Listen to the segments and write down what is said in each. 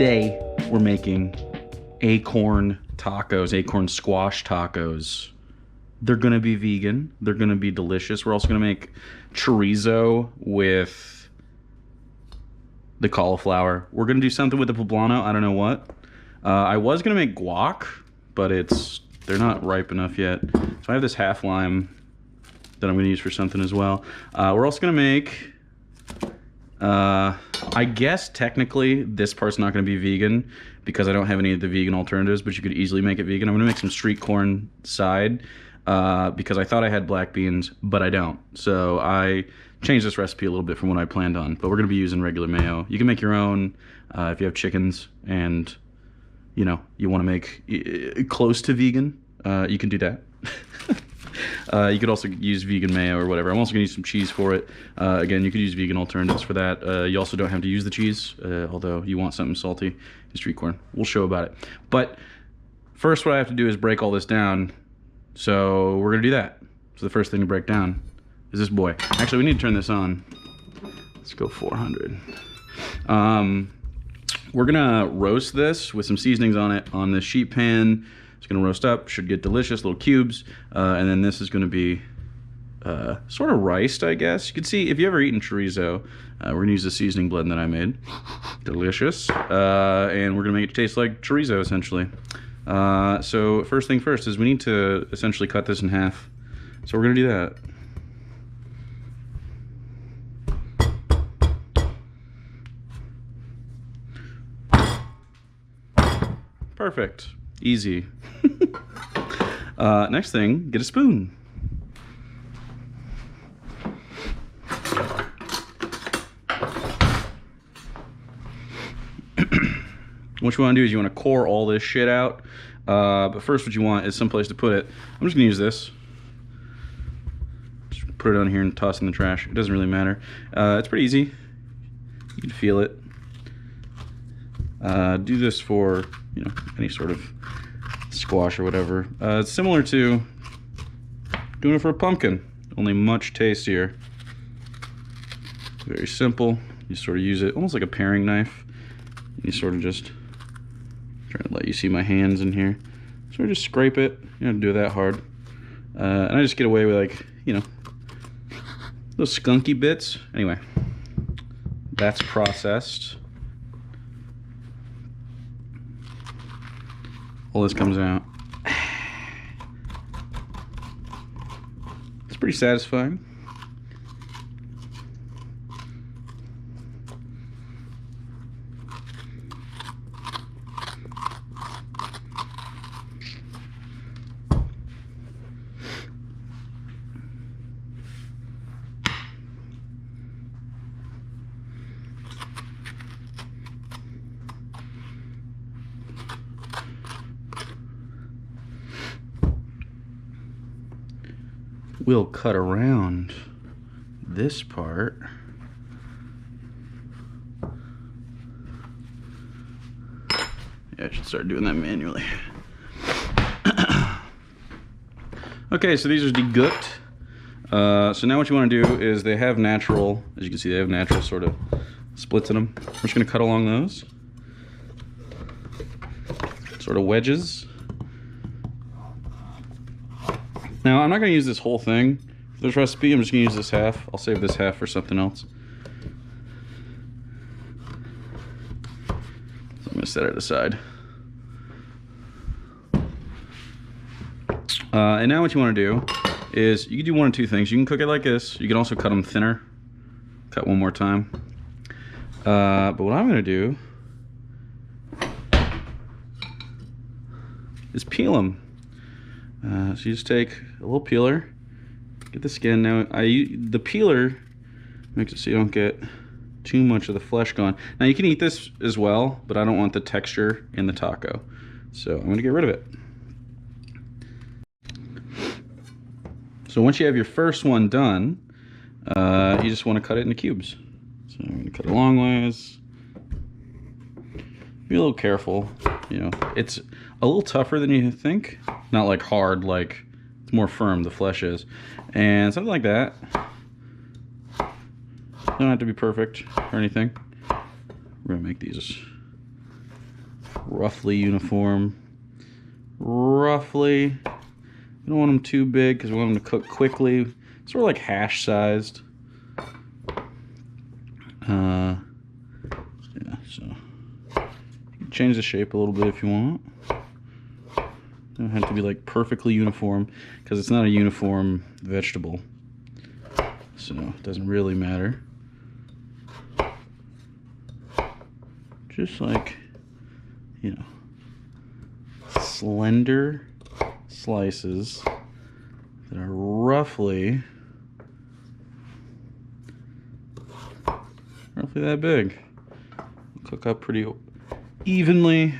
Today we're making acorn tacos, acorn squash tacos. They're gonna be vegan. They're gonna be delicious. We're also gonna make chorizo with the cauliflower. We're gonna do something with the poblano. I don't know what. I was gonna make guac, but they're not ripe enough yet. So I have this half lime that I'm gonna use for something as well. We're also gonna make, I guess technically this part's not gonna be vegan because I don't have any of the vegan alternatives, but you could easily make it vegan. I'm gonna make some street corn side because I thought I had black beans, but I don't. So I changed this recipe a little bit from what I planned on, but we're gonna be using regular mayo. You can make your own if you have chickens and you know, you wanna make close to vegan, you can do that. You could also use vegan mayo or whatever. I'm also gonna use some cheese for it. Again, you could use vegan alternatives for that. You also don't have to use the cheese, although you want something salty in street corn. We'll show about it. But first what I have to do is break all this down. So we're gonna do that. So the first thing to break down is this boy. Actually, we need to turn this on. Let's go 400. We're gonna roast this with some seasonings on it on this sheet pan. It's gonna roast up, should get delicious, little cubes. And then this is gonna be sort of riced, I guess. You can see, if you ever eaten chorizo, we're gonna use the seasoning blend that I made. Delicious. And we're gonna make it taste like chorizo, essentially. So first thing first is we need to essentially cut this in half. So we're gonna do that. Perfect. Easy. Next thing, get a spoon. What you want to do is you want to core all this shit out. But first what you want is some place to put it. I'm just going to use this. Just put it on here and toss it in the trash. It doesn't really matter. It's pretty easy. You can feel it. Do this for, you know, any sort of squash or whatever. It's similar to doing it for a pumpkin, only much tastier. Very simple. You sort of use it almost like a paring knife. You sort of just try to let you see my hands in here. Sort of just scrape it. You don't do it that hard. And I just get away with, like, you know, those skunky bits. Anyway, that's processed. All this comes out. It's pretty satisfying. We'll cut around this part. Yeah, I should start doing that manually. Okay, so these are decooked. So now what you want to do is they have natural, as you can see, they have natural sort of splits in them. We're just going to cut along those. Sort of wedges. Now, I'm not going to use this whole thing for this recipe. I'm just going to use this half. I'll save this half for something else. So I'm going to set it aside. And now what you want to do is you can do one of two things. You can cook it like this. You can also cut them thinner. Cut one more time. But what I'm going to do is peel them. So you just take a little peeler, get the skin. Now the peeler makes it so you don't get too much of the flesh gone. Now you can eat this as well, but I don't want the texture in the taco, so I'm going to get rid of it. So once you have your first one done, you just want to cut it into cubes. So I'm going to cut it long ways. Be a little careful. You know, it's a little tougher than you think. Not like hard, like it's more firm, the flesh is. And something like that. Don't have to be perfect or anything. We're gonna make these roughly uniform. Roughly. We don't want them too big because we want them to cook quickly. Sort of like hash sized. Yeah, so you can change the shape a little bit if you want. Don't have to be like perfectly uniform because it's not a uniform vegetable, so it doesn't really matter. Just like, you know, slender slices that are roughly that big. Cook up pretty evenly,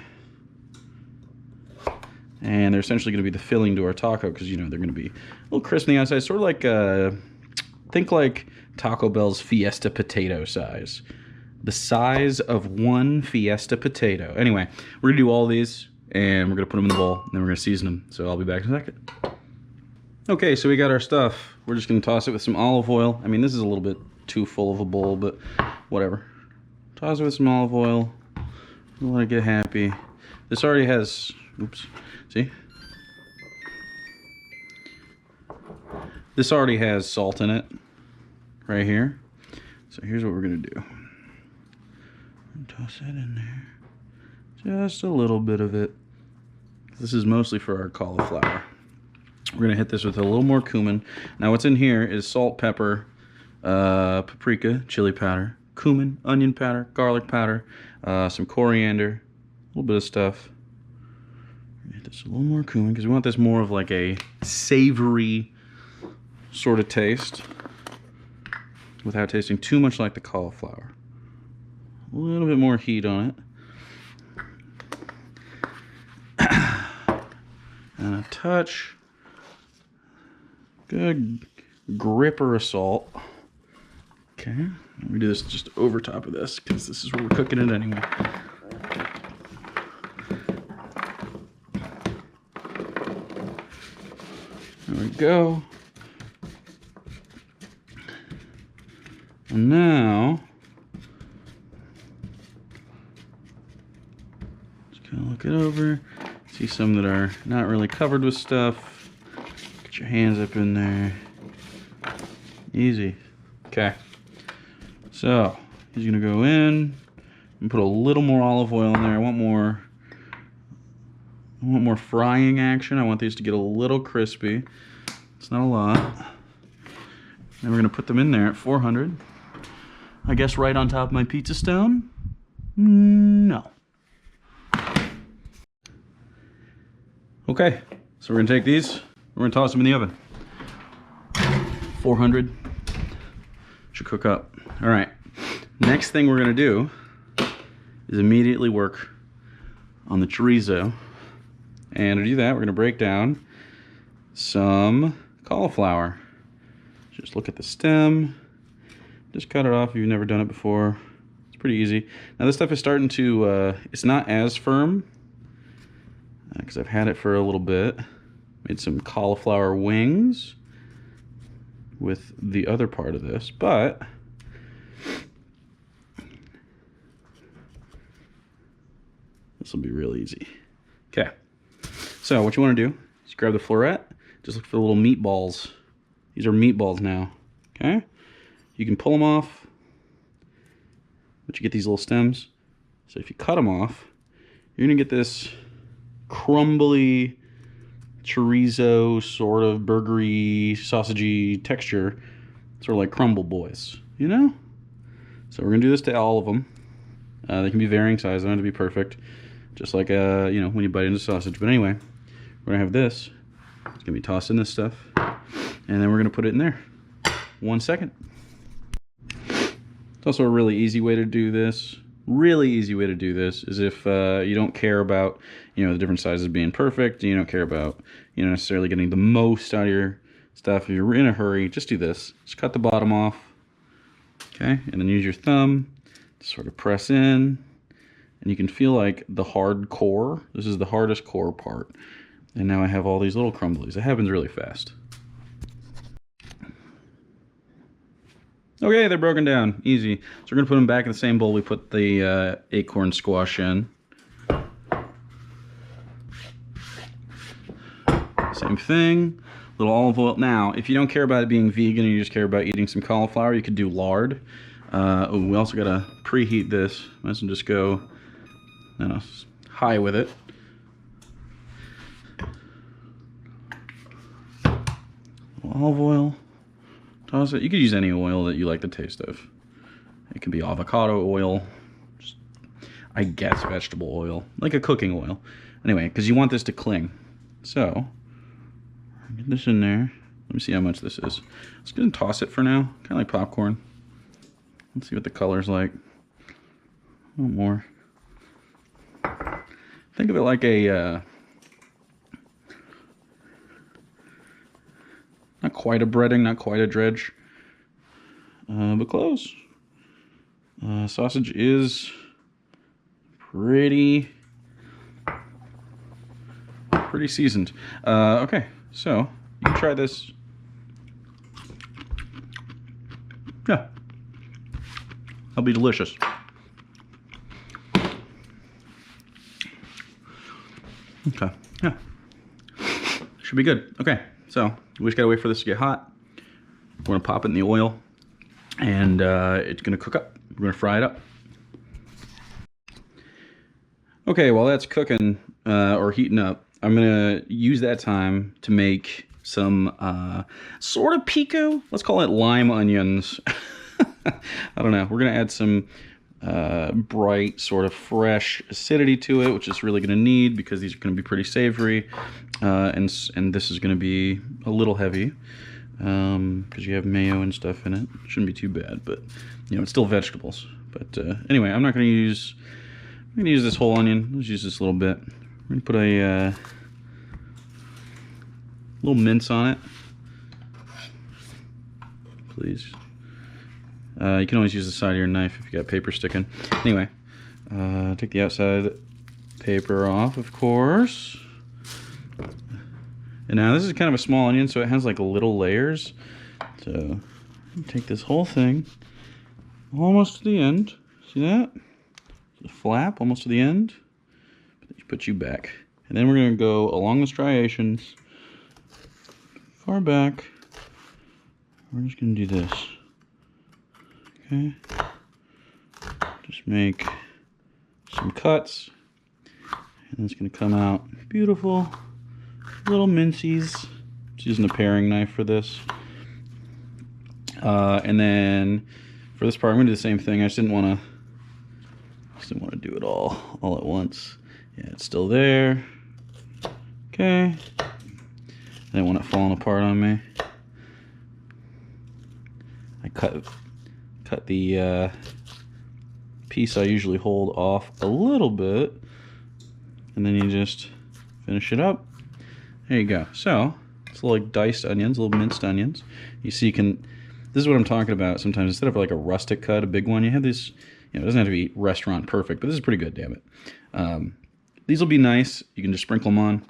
and they're essentially going to be the filling to our taco because, you know, they're going to be a little crisp on the outside, sort of like think like Taco Bell's Fiesta potato size. The size of one Fiesta potato. Anyway, we're going to do all these, and we're going to put them in the bowl, and then we're going to season them. So I'll be back in a second. Okay, so we got our stuff. We're just going to toss it with some olive oil. I mean, this is a little bit too full of a bowl, but whatever. Toss it with some olive oil. Let it get happy. This already has, oops, see? This already has salt in it, right here. So here's what we're going to do. Toss that in there. Just a little bit of it. This is mostly for our cauliflower. We're going to hit this with a little more cumin. Now what's in here is salt, pepper, paprika, chili powder, cumin, onion powder, garlic powder, some coriander, a little bit of stuff. Hit this a little more cumin because we want this more of like a savory sort of taste without tasting too much like the cauliflower. A little bit more heat on it. And a touch. Good gripper of salt. Okay, we do this just over top of this because this is where we're cooking it anyway. There we go. And now, just kind of look it over. See some that are not really covered with stuff. Get your hands up in there. Easy. Okay. So, he's gonna go in and put a little more olive oil in there. I want more frying action. I want these to get a little crispy. It's not a lot. Then we're gonna put them in there at 400. I guess right on top of my pizza stone? No. Okay, so we're gonna take these, we're gonna toss them in the oven. 400 should cook up. All right, next thing we're gonna do is immediately work on the chorizo. And to do that, we're gonna break down some cauliflower. Just look at the stem, just cut it off if you've never done it before. It's pretty easy. Now this stuff is starting to, it's not as firm, because I've had it for a little bit. Made some cauliflower wings with the other part of this, but this will be real easy. Okay, so what you want to do is grab the floret, just look for the little meatballs. These are meatballs now, okay? You can pull them off, but you get these little stems. So if you cut them off, you're gonna get this crumbly chorizo sort of burgery sausagey texture, sort of like crumble boys, you know? So we're gonna do this to all of them. They can be varying size, they don't have to be perfect, just like you know, when you bite into sausage. But anyway, we're gonna have this. It's gonna be tossed in this stuff, and then we're gonna put it in there. 1 second. It's also a really easy way to do this. Really easy way to do this is if you don't care about, you know, the different sizes being perfect. You don't care about, you know, necessarily getting the most out of your stuff. If you're in a hurry, just do this. Just cut the bottom off, okay, and then use your thumb to sort of press in, and you can feel like the hard core. This is the hardest core part, and now I have all these little crumblies. It happens really fast. Okay, they're broken down. Easy. So we're going to put them back in the same bowl we put the acorn squash in. thing. Little olive oil. Now, if you don't care about it being vegan and you just care about eating some cauliflower, you could do lard. Oh, we also gotta preheat this. Might as well just go, you know, high with it. Olive oil. Toss it. You could use any oil that you like the taste of. It can be avocado oil. Just, I guess vegetable oil, like a cooking oil. Anyway, because you want this to cling. So, get this in there. Let me see how much this is. Let's go and toss it for now. Kind of like popcorn. Let's see what the color's like. A little more. Think of it like a, not quite a breading, not quite a dredge, but close. Sausage is pretty seasoned. Okay, so you can try this. Yeah, that'll be delicious. Okay, yeah, should be good. Okay, so we just gotta wait for this to get hot. We're gonna pop it in the oil, and it's gonna cook up. We're gonna fry it up. Okay, while that's cooking or heating up, I'm gonna use that time to make some sort of pico. Let's call it lime onions. I don't know. We're gonna add some bright, sort of fresh acidity to it, which is really gonna need because these are gonna be pretty savory, and this is gonna be a little heavy because you have mayo and stuff in it. Shouldn't be too bad, but you know it's still vegetables. But anyway, I'm not gonna use. I'm gonna use this whole onion. Let's use this a little bit. We're gonna put a little mince on it, please. You can always use the side of your knife if you got paper sticking. Anyway, take the outside paper off, of course. And now this is kind of a small onion, so it has like little layers. So take this whole thing almost to the end. See that? The flap almost to the end. Put you back. And then we're going to go along the striations, far back. We're just going to do this. Okay. Just make some cuts. And it's going to come out beautiful little mincies. Just using a paring knife for this. And then for this part, I'm going to do the same thing. I just didn't want to do it all at once. Yeah, it's still there. Okay. I didn't want it falling apart on me. I cut the piece I usually hold off a little bit, and then you just finish it up. There you go. So it's little like diced onions, little minced onions. You see, this is what I'm talking about. Sometimes instead of like a rustic cut, a big one, you have this. You know, it doesn't have to be restaurant perfect, but this is pretty good, damn it. These will be nice. You can just sprinkle them on.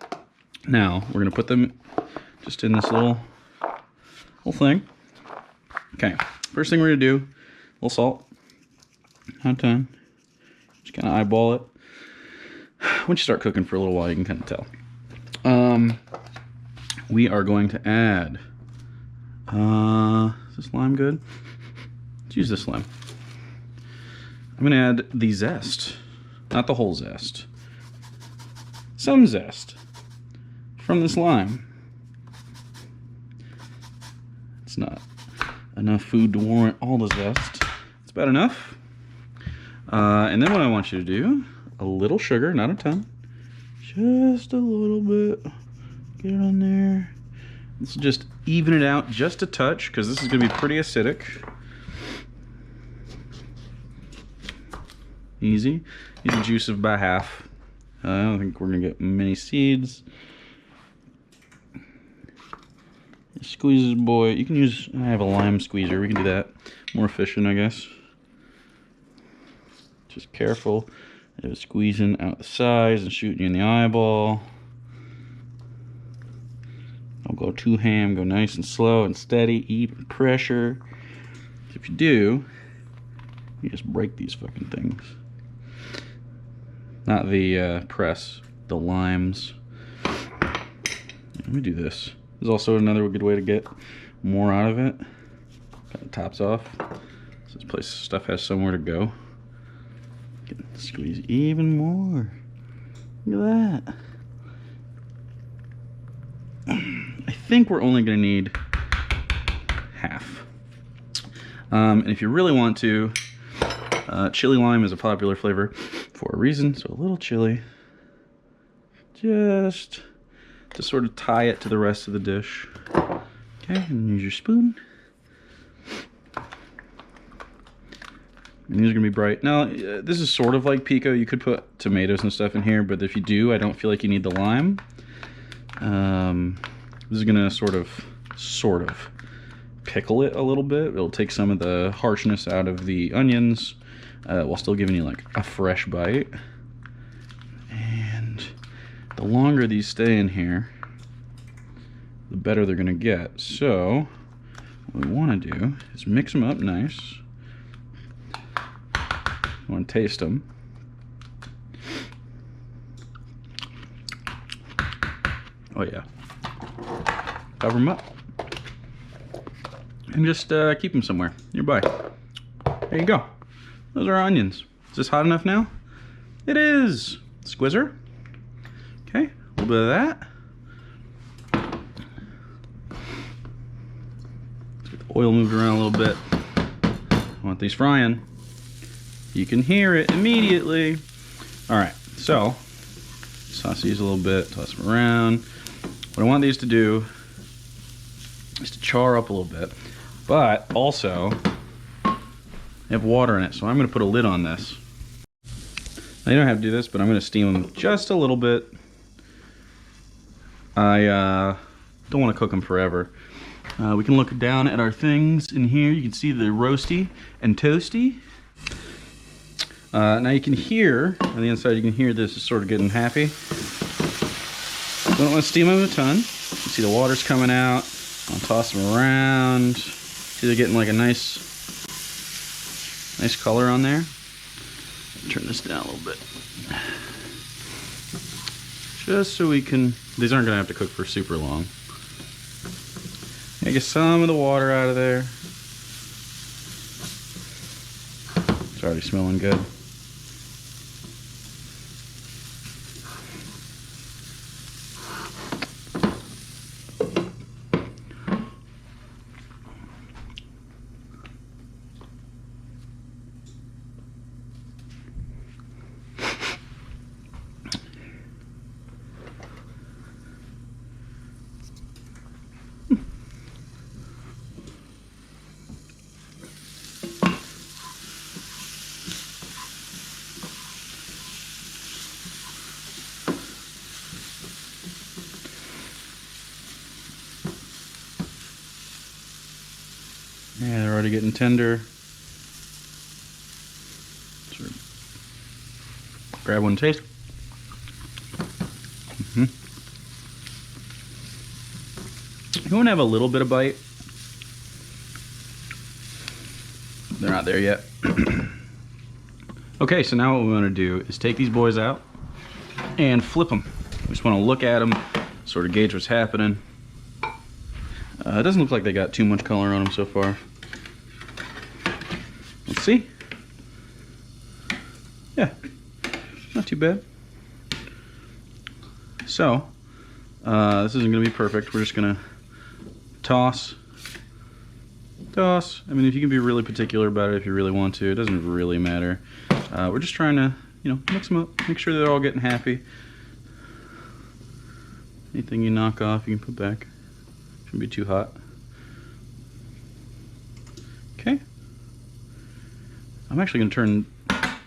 Now, we're going to put them just in this little thing. Okay, first thing we're going to do, a little salt. Not a ton. Just kind of eyeball it. Once you start cooking for a little while, you can kind of tell. We are going to add, is this lime good? Let's use this lime. I'm going to add the zest, not the whole zest. Some zest from this lime. It's not enough food to warrant all the zest. It's about enough. And then what I want you to do, a little sugar, not a ton. Just a little bit. Get it on there. This will just even it out just a touch because this is going to be pretty acidic. Easy. Use the juice of about half. I don't think we're going to get many seeds. Squeeze this boy. You can use, I have a lime squeezer. We can do that. More efficient, I guess. Just careful of squeezing out the sides and shooting you in the eyeball. Don't go too ham. Go nice and slow and steady. Even pressure. If you do, you just break these fucking things. Not the press, the limes. Let me do this. This is also another good way to get more out of it. Cut the tops off. So this stuff has somewhere to go. Squeeze even more. Look at that. I think we're only going to need half. And if you really want to, chili lime is a popular flavor for a reason, so a little chili. Just to sort of tie it to the rest of the dish. Okay, and use your spoon. And these are gonna be bright. Now, this is sort of like pico. You could put tomatoes and stuff in here, but if you do, I don't feel like you need the lime. This is gonna sort of pickle it a little bit. It'll take some of the harshness out of the onions, while still giving you like a fresh bite. And the longer these stay in here, the better they're gonna get. So what we want to do is mix them up nice. I want to taste them. Oh yeah. Cover them up. And just keep them somewhere nearby. There you go. Those are our onions. Is this hot enough now? It is. Squizzer. Okay, a little bit of that. Let's get the oil moved around a little bit. I want these frying. You can hear it immediately. All right, so sauce these a little bit, toss them around. What I want these to do is to char up a little bit, but also they have water in it, so I'm going to put a lid on this. Now, you don't have to do this, but I'm going to steam them just a little bit. I don't want to cook them forever. We can look down at our things in here. You can see the roasty and toasty. Now you can hear, on the inside you can hear this is sort of getting happy. We don't want to steam them a ton. You see the water's coming out. I'll toss them around. See they're getting like a nice color on there. Turn this down a little bit. Just so we can, these aren't gonna have to cook for super long. Get some of the water out of there. It's already smelling good. Yeah, they're already getting tender. Sort of grab one taste. You want to have a little bit of bite. They're not there yet. Okay, so now what we want to do is take these boys out and flip them. We just want to look at them, sort of gauge what's happening. It doesn't look like they got too much color on them so far. Let's see. Yeah, not too bad. So, this isn't going to be perfect. We're just going to toss. I mean, if you can be really particular about it if you really want to, it doesn't really matter. We're just trying to, mix them up, make sure they're all getting happy. Anything you knock off, you can put back. Shouldn't be too hot. Okay. I'm actually going to turn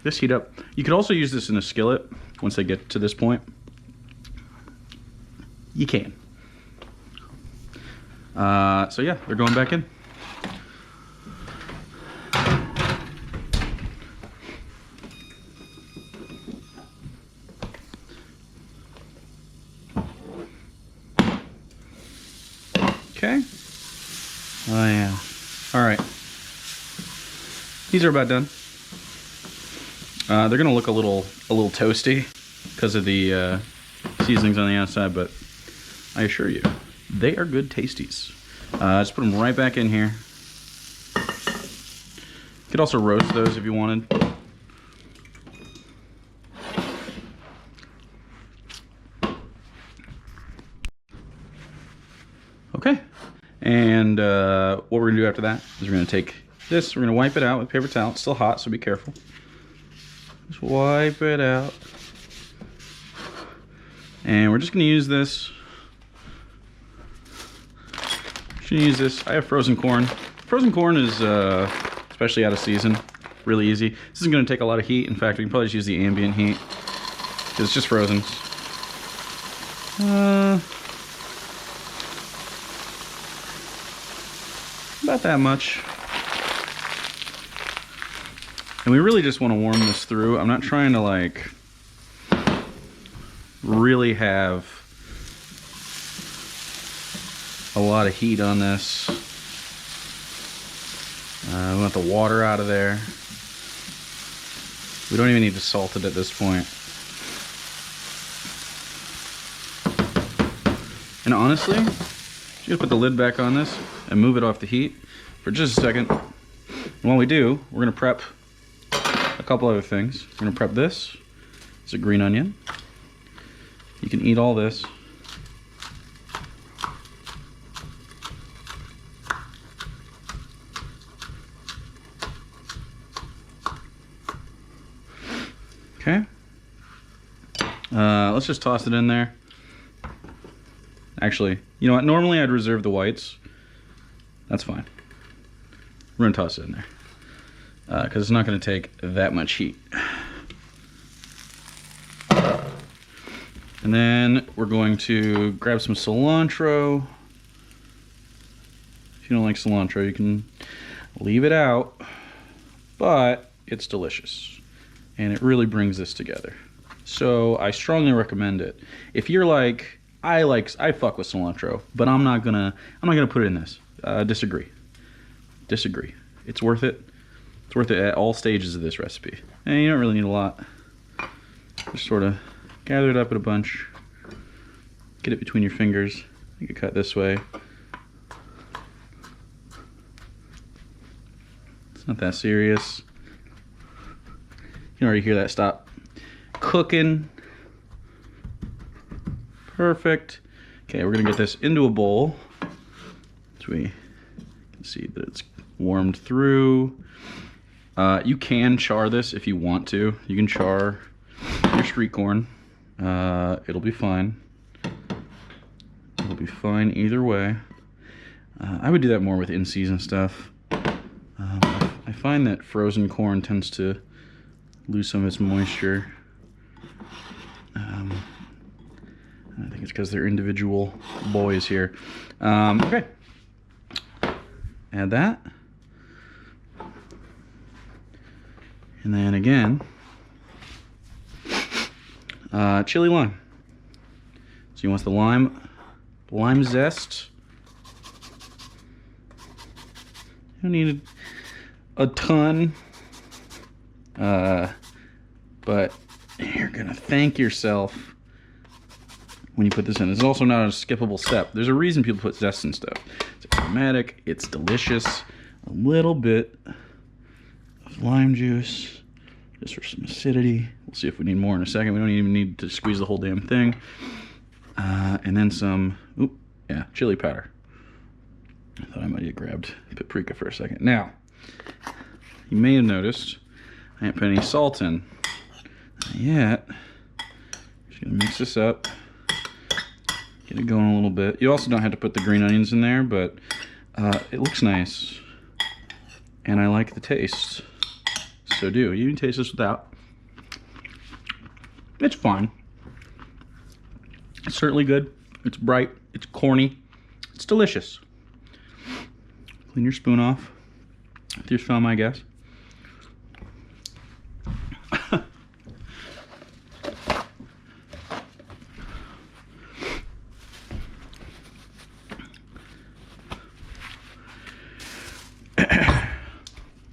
this heat up. You could also use this in a skillet once they get to this point. You can. So yeah, they're going back in. Okay. Oh yeah. All right. These are about done. They're gonna look a little toasty because of the seasonings on the outside, but I assure you, they are good tasties. Just put them right back in here. You could also roast those if you wanted. Okay, and what we're gonna do after that is we're gonna take this, we're gonna wipe it out with paper towel. It's still hot, so be careful. Just wipe it out. And we're just gonna use this. I have frozen corn. Frozen corn is, especially out of season, really easy. This isn't gonna take a lot of heat. In fact, we can probably just use the ambient heat, because it's just frozen. About that much. And we really just want to warm this through. I'm not trying to like really have a lot of heat on this. We want the water out of there. We don't even need to salt it at this point. And honestly, just gonna put the lid back on this and move it off the heat for just a second. And while we do, we're gonna prep a couple other things. We're gonna prep this. It's a green onion. You can eat all this. Okay. Let's just toss it in there. Actually, you know what? Normally I'd reserve the whites. That's fine. We're gonna toss it in there because it's not gonna take that much heat. And then we're going to grab some cilantro. If you don't like cilantro, you can leave it out, but it's delicious and it really brings this together. So I strongly recommend it. If you're like, I fuck with cilantro, but I'm not gonna put it in this. Disagree. It's worth it. It's worth it at all stages of this recipe. And you don't really need a lot. Just sort of gather it up in a bunch. Get it between your fingers. You can cut this way. It's not that serious. You can already hear that stop cooking. Perfect. Okay, we're gonna get this into a bowl so we can see that it's warmed through. You can char this if you want to. You can char your street corn. It'll be fine. It'll be fine either way. I would do that more with in-season stuff. I find that frozen corn tends to lose some of its moisture. I think it's because they're individual boys here. Okay. Add that. And then again, chili lime. So you want the lime zest. You don't need a ton, but you're gonna thank yourself when you put this in. It's also not a skippable step. There's a reason people put zest in stuff. It's aromatic, it's delicious. A little bit of lime juice, just for some acidity. We'll see if we need more in a second. We don't even need to squeeze the whole damn thing. And then some, chili powder. I thought I might have grabbed paprika for a second. Now, you may have noticed I haven't put any salt in. Not yet. Just gonna mix this up. Get it going a little bit. You also don't have to put the green onions in there, but it looks nice. And I like the taste. So do. You can taste this without. It's fine. It's certainly good. It's bright. It's corny. It's delicious. Clean your spoon off with your thumb, I guess.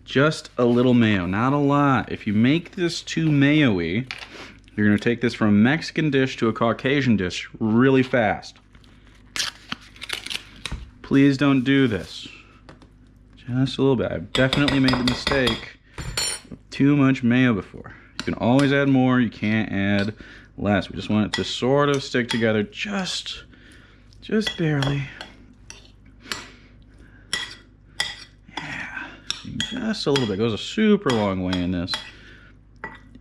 Just a little mayo, not a lot. If you make this too mayo-y, you're gonna take this from a Mexican dish to a Caucasian dish really fast. Please don't do this. Just a little bit. I've definitely made the mistake of too much mayo before. You can always add more. You can't add less. We just want it to sort of stick together just barely. Yeah, just a little bit. It goes a super long way in this.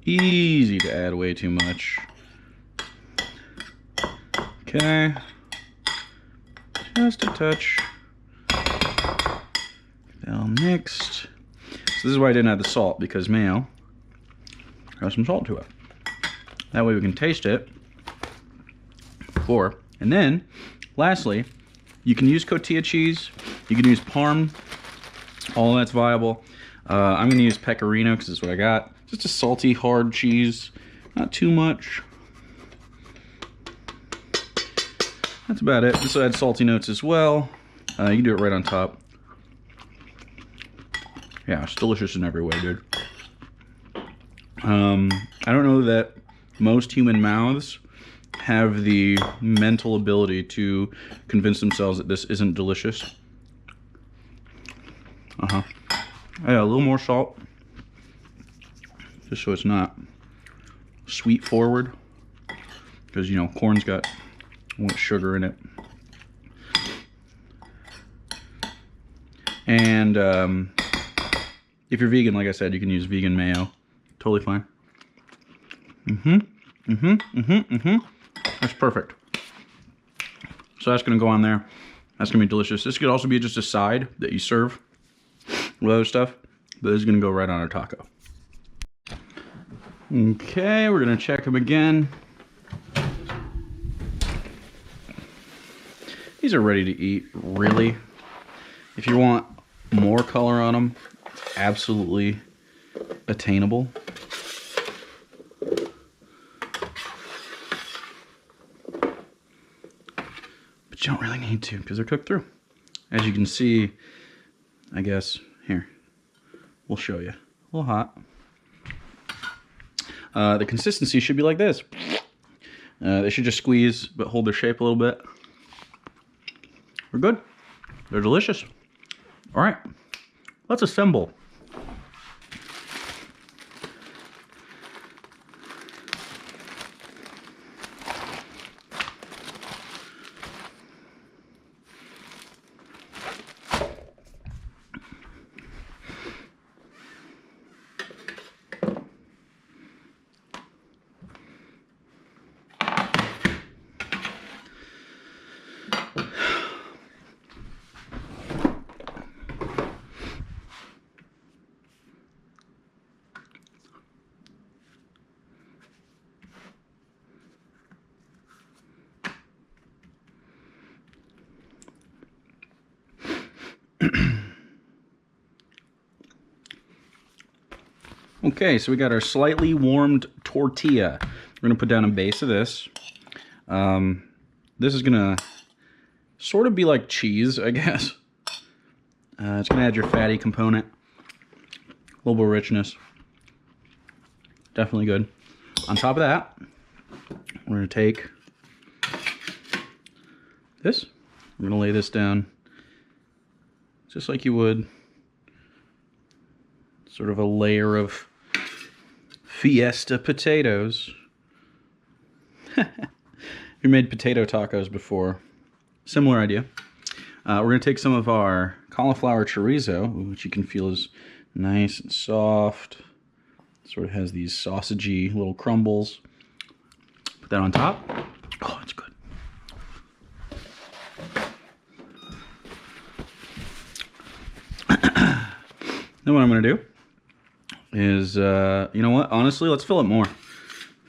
Easy to add way too much. Okay. Just a touch. All mixed. So this is why I didn't add the salt, because mayo has some salt to it. That way we can taste it before. And then, lastly, you can use cotija cheese. You can use Parm. All that's viable. I'm going to use pecorino because that's what I got. Just a salty, hard cheese. Not too much. That's about it. This will add salty notes as well. You can do it right on top. Yeah, it's delicious in every way, dude. I don't know that most human mouths have the mental ability to convince themselves that this isn't delicious. Yeah, a little more salt. Just so it's not sweet forward. Because, you know, corn's got sugar in it. And if you're vegan, like I said, you can use vegan mayo. Totally fine. That's perfect. So that's going to go on there. That's going to be delicious. This could also be just a side that you serve with other stuff. But this is going to go right on our taco. Okay, we're going to check them again. These are ready to eat, really. If you want more color on them, it's absolutely attainable. But you don't really need to because they're cooked through. As you can see, I guess, here, we'll show you. A little hot. The consistency should be like this. They should just squeeze but hold their shape a little bit. We're good. They're delicious. All right, let's assemble. Okay, so we got our slightly warmed tortilla. We're gonna put down a base of this. This is gonna sort of be like cheese, I guess. It's gonna add your fatty component, a little bit of richness. Definitely good. On top of that, we're gonna take this. We're gonna lay this down just like you would. Sort of a layer of Fiesta potatoes. You made potato tacos before. Similar idea. We're going to take some of our cauliflower chorizo, which you can feel is nice and soft. Sort of has these sausagey little crumbles. Put that on top. Oh, it's good. Then what I'm going to do is, you know what? Honestly, let's fill it more.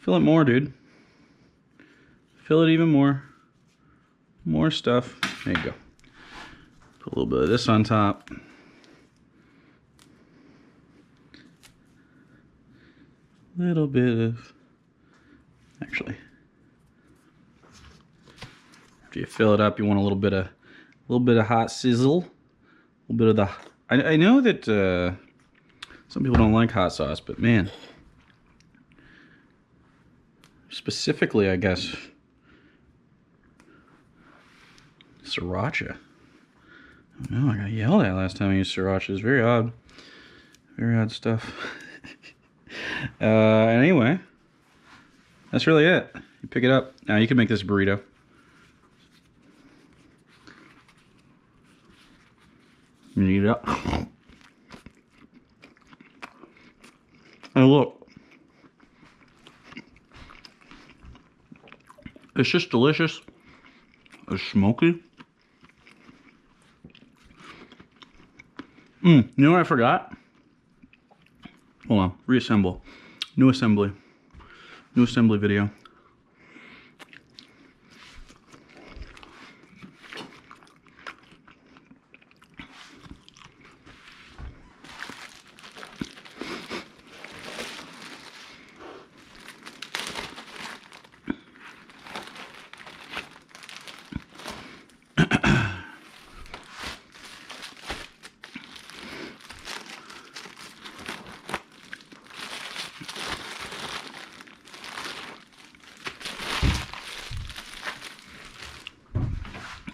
Fill it more, dude. Fill it even more. More stuff. There you go. Put a little bit of this on top. Little bit of, actually, after you fill it up, you want a little bit of hot sizzle. A little bit of the. I know that some people don't like hot sauce, but man, specifically, I guess, sriracha. Oh, I got yelled at last time I used sriracha. It's very odd. Very odd stuff. Anyway, that's really it. You pick it up. Now you can make this a burrito. You eat it up. And look. It's just delicious. It's smoky. You know what I forgot? Hold on. Reassemble. New assembly. New assembly video.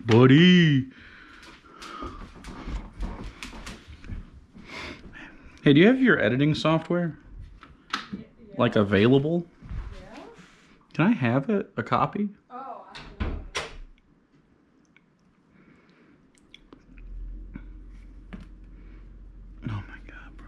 Buddy. Hey, do you have your editing software? Yeah. Like available? Yeah. Can I have it? A copy? Oh, I don't know. Oh my god, bro.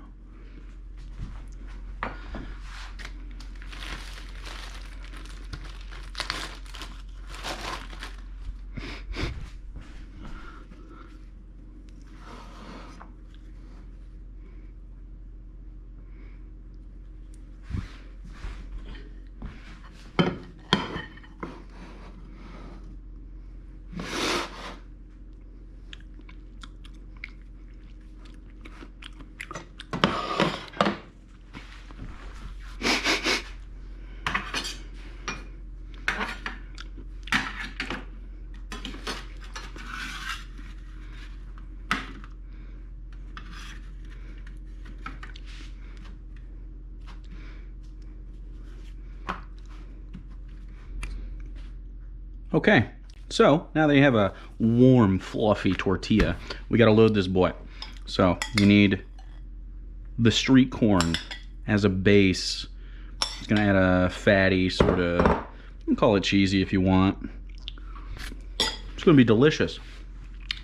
Okay, so now that you have a warm, fluffy tortilla, we gotta load this boy. So you need the street corn as a base. It's gonna add a fatty sort of, you can call it cheesy if you want. It's gonna be delicious.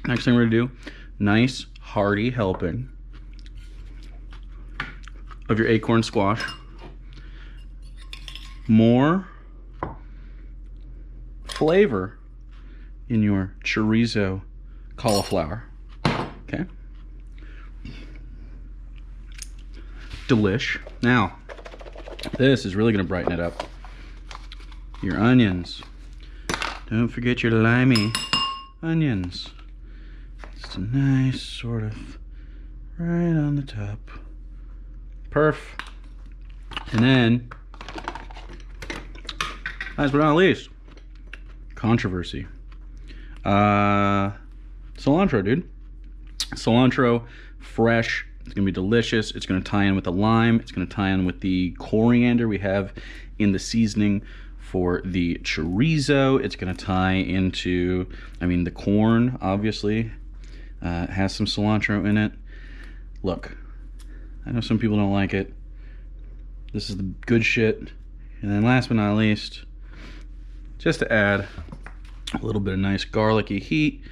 Next thing we're gonna do, nice hearty helping of your acorn squash. More flavor in your chorizo cauliflower. Okay. Delish. Now, this is really going to brighten it up. Your onions. Don't forget your limey onions. Just a nice sort of right on the top. Perf. And then, last but not least, controversy. Cilantro, dude. Cilantro, fresh. It's gonna be delicious. It's gonna tie in with the lime. It's gonna tie in with the coriander we have in the seasoning for the chorizo. It's gonna tie into, I mean, the corn, obviously, has some cilantro in it. Look, I know some people don't like it. This is the good shit. And then last but not least, just to add a little bit of nice garlicky heat,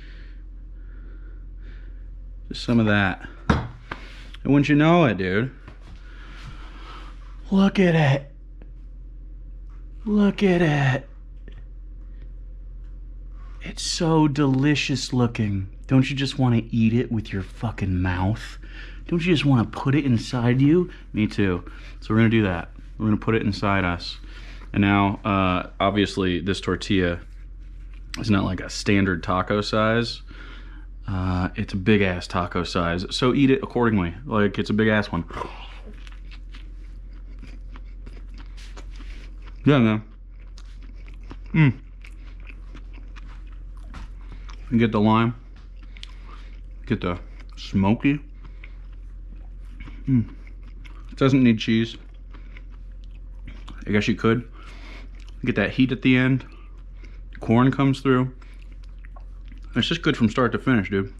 just some of that. And wouldn't you know it, dude, look at it. Look at it. It's so delicious looking. Don't you just want to eat it with your fucking mouth? Don't you just want to put it inside you? Me too. So we're gonna do that. We're gonna put it inside us. And now, obviously, this tortilla is not like a standard taco size. It's a big ass taco size. So eat it accordingly. Like, it's a big ass one. Yeah, man. You get the lime. Get the smoky. It doesn't need cheese. I guess you could. Get that heat at the end. Corn comes through. It's just good from start to finish, dude.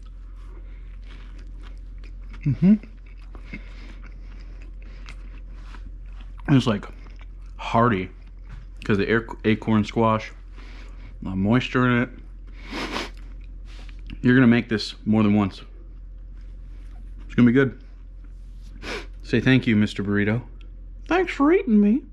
It's like hearty because the acorn squash, a lot of moisture in it. You're gonna make this more than once. It's gonna be good. Say thank you, Mr. Burrito. Thanks for eating me.